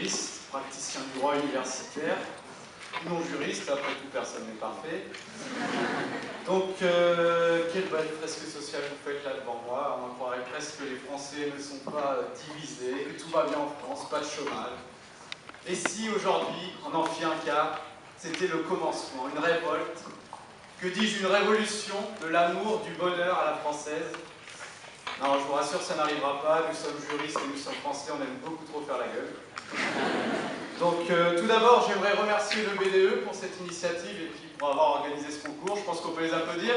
juriste, praticien du droit universitaire, non juriste, après tout personne n'est parfait. Donc, quelle belle fresque sociale vous faites là devant moi. On croirait presque que les Français ne sont pas divisés, que tout va bien en France, pas de chômage. Et si aujourd'hui, en Amphi-Inca, c'était le commencement, une révolte, que dis-je, une révolution de l'amour, du bonheur à la française? Non, je vous rassure, ça n'arrivera pas, nous sommes juristes et nous sommes français, on aime beaucoup trop faire la gueule. Donc, tout d'abord, j'aimerais remercier le BDE pour cette initiative et puis pour avoir organisé ce concours. Je pense qu'on peut les applaudir.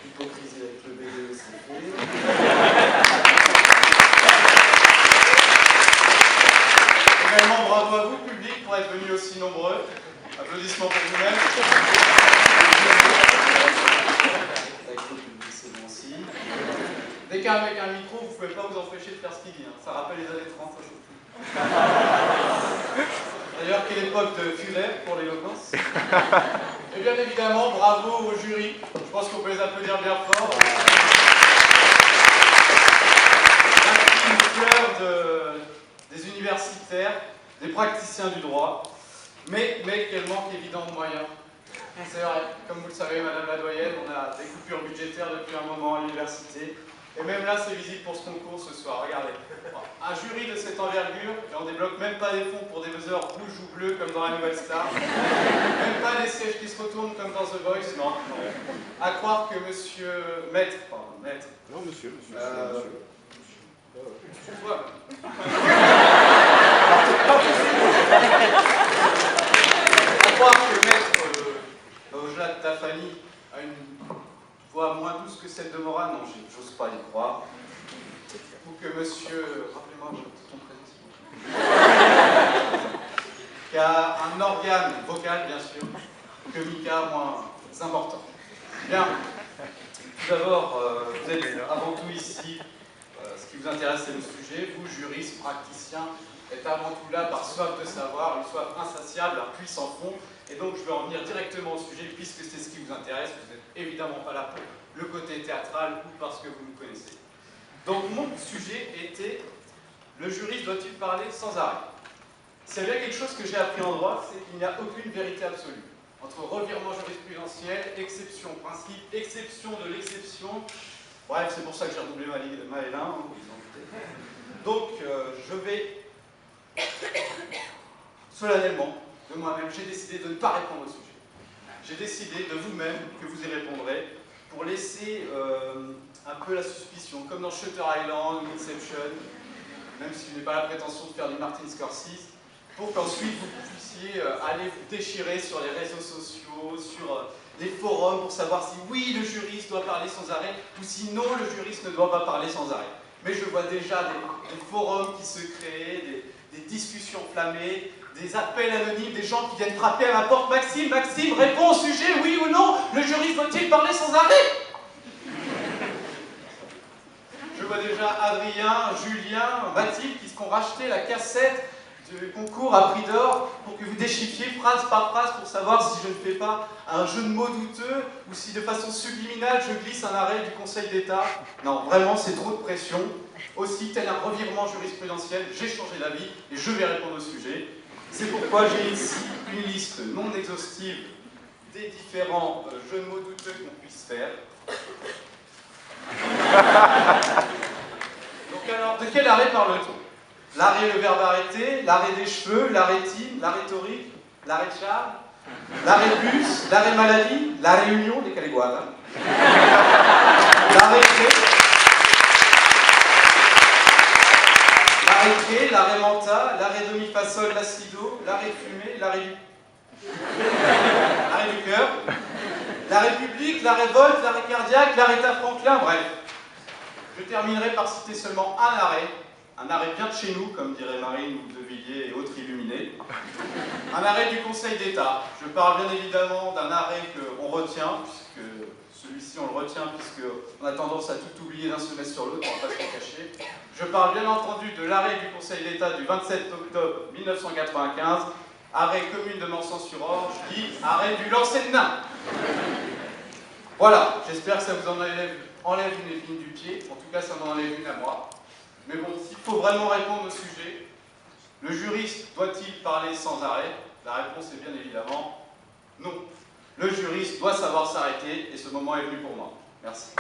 Hypocrisie avec le BDE, c'est fait. Également, bravo à vous, public, pour être venus aussi nombreux. Applaudissements pour vous-même. Dès qu'un mec a un micro, vous ne pouvez pas vous empêcher de faire ce qu'il dit. Hein. Ça rappelle les années 30, ça c'est tout. D'ailleurs, quelle époque de Führer pour l'éloquence. Et bien évidemment, bravo au jury. Je pense qu'on peut les applaudir bien fort. Ainsi une fleur des universitaires, des praticiens du droit, mais qu'elle manque évidemment de moyens. C'est vrai, comme vous le savez, Madame la doyenne, on a des coupures budgétaires depuis un moment à l'université. Et même là, c'est visible pour ce concours ce soir. Regardez, un jury de cette envergure, et on débloque même pas des fonds pour des buzzers rouges ou bleus comme dans la Nouvelle Star. Même pas des sièges qui se retournent comme dans The Voice, non. À croire que monsieur Maître, pardon, Maître. Non, monsieur. Excuse-moi. À croire que Maître Ojla Tafani a une voix moins douce que celle de Morane, non, j'ose pas y croire. Ou que monsieur, rappelez-moi ton prénom, qui a un organe vocal, bien sûr, que Mika, moins important. Bien, tout d'abord, vous êtes avant tout ici, ce qui vous intéresse c'est le sujet, vous, juristes, praticiens, êtes avant tout là par soif de savoir, une soif insatiable, un puits sans fond. Et donc je vais en venir directement au sujet, puisque c'est ce qui vous intéresse. Vous n'êtes évidemment pas là pour le côté théâtral ou parce que vous me connaissez. Donc mon sujet était, le juriste doit-il parler sans arrêt? S'il y a bien quelque chose que j'ai appris en droit, c'est qu'il n'y a aucune vérité absolue. Entre revirement jurisprudentiel, exception, principe, exception de l'exception. Bref, c'est pour ça que j'ai redoublé ma L1. Donc je vais solennellement, de moi-même, j'ai décidé de ne pas répondre au sujet. J'ai décidé de vous-même que vous y répondrez pour laisser un peu la suspicion, comme dans Shutter Island ou Inception, même si je n'ai pas la prétention de faire du Martin Scorsese, pour qu'ensuite vous puissiez aller vous déchirer sur les réseaux sociaux, sur les forums, pour savoir si oui, le juriste doit parler sans arrêt, ou si non, le juriste ne doit pas parler sans arrêt. Mais je vois déjà des forums qui se créent, des discussions flammées, des appels anonymes, des gens qui viennent frapper à ma porte. Maxime, réponds au sujet, oui ou non, le juriste doit-il parler sans arrêt? Je vois déjà Adrien, Julien, Mathilde qui se sont racheté la cassette du concours à prix d'or pour que vous déchiffriez phrase par phrase pour savoir si je ne fais pas un jeu de mots douteux ou si de façon subliminale je glisse un arrêt du Conseil d'État. Non, vraiment c'est trop de pression. Aussi, tel un revirement jurisprudentiel, j'ai changé d'avis et je vais répondre au sujet. C'est pourquoi j'ai ici une liste non exhaustive des différents jeux de mots douteux qu'on puisse faire. Donc alors, de quel arrêt parle-t-on? L'arrêt, le verbe arrêter, l'arrêt des cheveux, la rétine, la rhétorique, l'arrêt de Charles, l'arrêt bus, l'arrêt maladie, la réunion des Caliguadas, l'arrêt cré, l'arrêt menta, l'arrêt demi-fa sol, l'acido, l'arrêt fumé, l'arrêt du cœur, la République, la révolte, l'arrêt cardiaque, l'arrêt Franklin, bref. Je terminerai par citer seulement un arrêt bien de chez nous, comme dirait Marine ou De Villiers et autres illuminés, un arrêt du Conseil d'État. Je parle bien évidemment d'un arrêt qu'on retient, puisque celui-ci on le retient, puisqu'on a tendance à tout oublier d'un semestre sur l'autre, on va pas se le cacher. Je parle bien entendu de l'arrêt du Conseil d'État du 27 octobre 1995, arrêt commune de Morsan-sur-Orge, dit arrêt du lancer de nain. Voilà, j'espère que ça vous en enlève enlève une épine du pied, en tout cas ça m'en enlève une à moi. Mais bon, s'il faut vraiment répondre au sujet, le juriste doit-il parler sans arrêt? La réponse est bien évidemment non. Le juriste doit savoir s'arrêter et ce moment est venu pour moi. Merci.